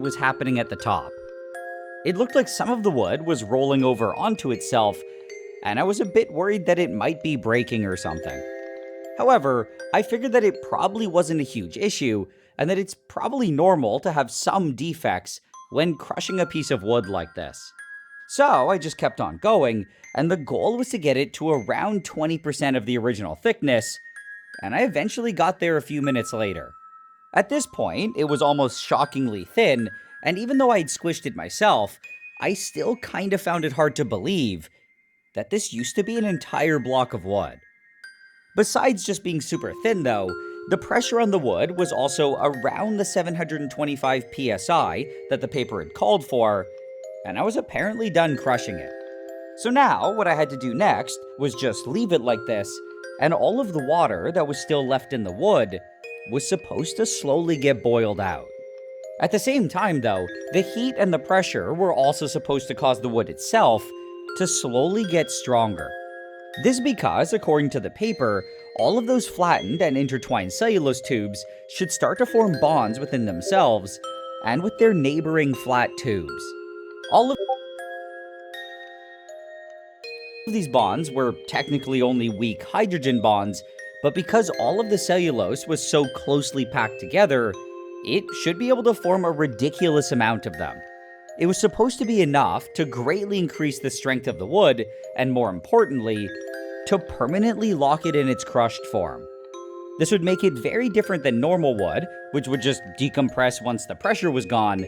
was happening at the top. It looked like some of the wood was rolling over onto itself, and I was a bit worried that it might be breaking or something. However, I figured that it probably wasn't a huge issue, and that it's probably normal to have some defects when crushing a piece of wood like this. So I just kept on going, and the goal was to get it to around 20% of the original thickness, and I eventually got there a few minutes later. At this point, it was almost shockingly thin, and even though I'd squished it myself, I still kinda found it hard to believe that this used to be an entire block of wood. Besides just being super thin though, the pressure on the wood was also around the 725 psi that the paper had called for, and I was apparently done crushing it. So now, what I had to do next was just leave it like this, and all of the water that was still left in the wood was supposed to slowly get boiled out. At the same time though, the heat and the pressure were also supposed to cause the wood itself to slowly get stronger. This because, according to the paper, all of those flattened and intertwined cellulose tubes should start to form bonds within themselves and with their neighboring flat tubes. All of these bonds were technically only weak hydrogen bonds, but because all of the cellulose was so closely packed together, it should be able to form a ridiculous amount of them. It was supposed to be enough to greatly increase the strength of the wood, and more importantly, to permanently lock it in its crushed form. This would make it very different than normal wood, which would just decompress once the pressure was gone,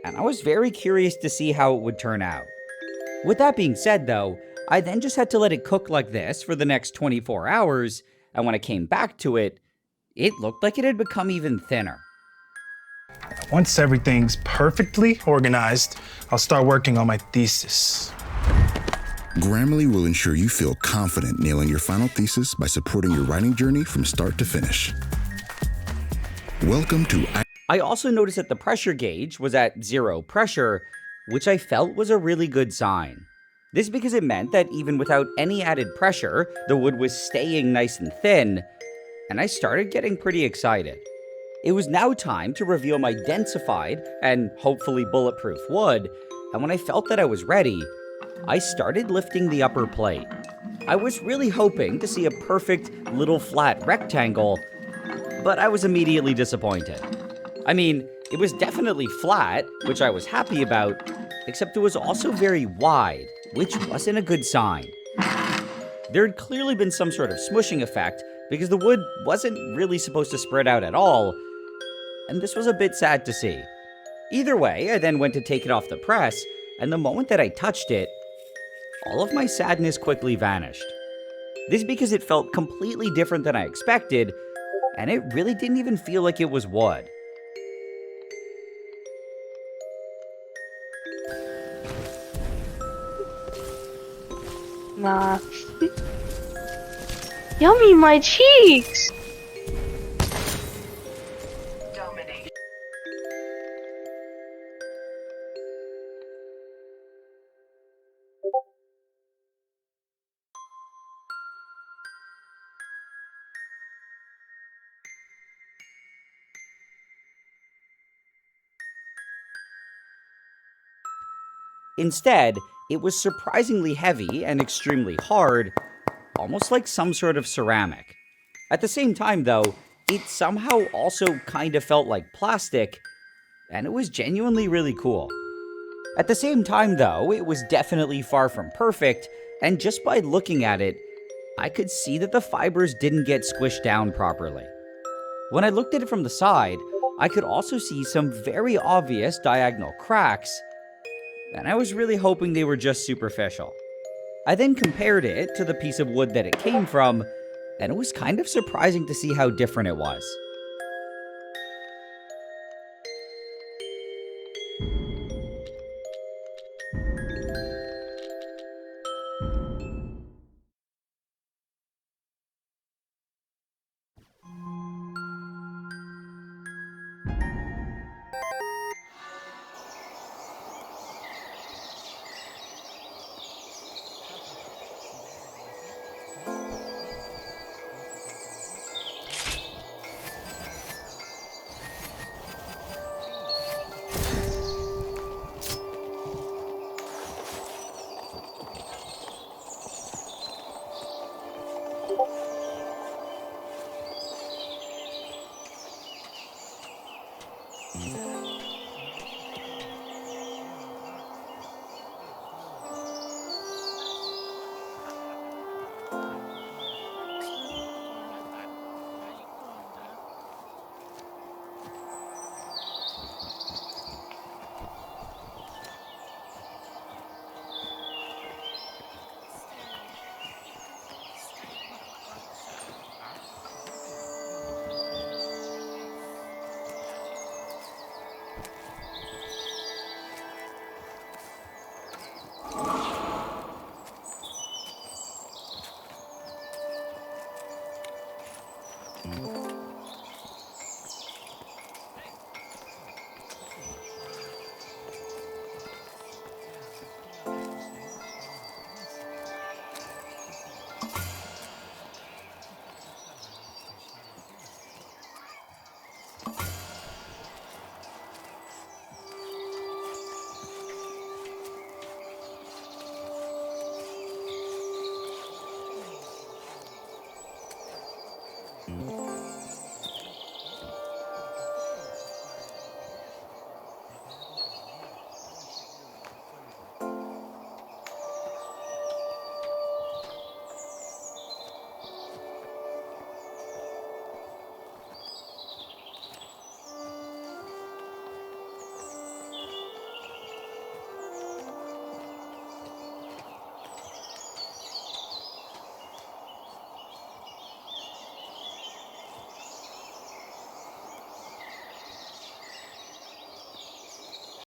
and I was very curious to see how it would turn out. With that being said though, I then just had to let it cook like this for the next 24 hours, and when I came back to it, it looked like it had become even thinner. Once everything's perfectly organized, I'll start working on my thesis. Grammarly will ensure you feel confident nailing your final thesis by supporting your writing journey from start to finish. Welcome to... I also noticed that the pressure gauge was at 0 pressure, which I felt was a really good sign. This because it meant that even without any added pressure, the wood was staying nice and thin, and I started getting pretty excited. It was now time to reveal my densified and hopefully bulletproof wood, and when I felt that I was ready, I started lifting the upper plate. I was really hoping to see a perfect little flat rectangle, but I was immediately disappointed. I mean, it was definitely flat, which I was happy about, except it was also very wide, which wasn't a good sign. There had clearly been some sort of smushing effect because the wood wasn't really supposed to spread out at all, and this was a bit sad to see. Either way, I then went to take it off the press, and the moment that I touched it, all of my sadness quickly vanished. This because it felt completely different than I expected, and it really didn't even feel like it was wood. Nah. Yummy, my cheeks! Domination. Instead, it was surprisingly heavy and extremely hard, almost like some sort of ceramic. At the same time though, it somehow also kind of felt like plastic, and it was genuinely really cool. At the same time though, it was definitely far from perfect, and just by looking at it, I could see that the fibers didn't get squished down properly. When I looked at it from the side, I could also see some very obvious diagonal cracks, and I was really hoping they were just superficial. I then compared it to the piece of wood that it came from, and it was kind of surprising to see how different it was.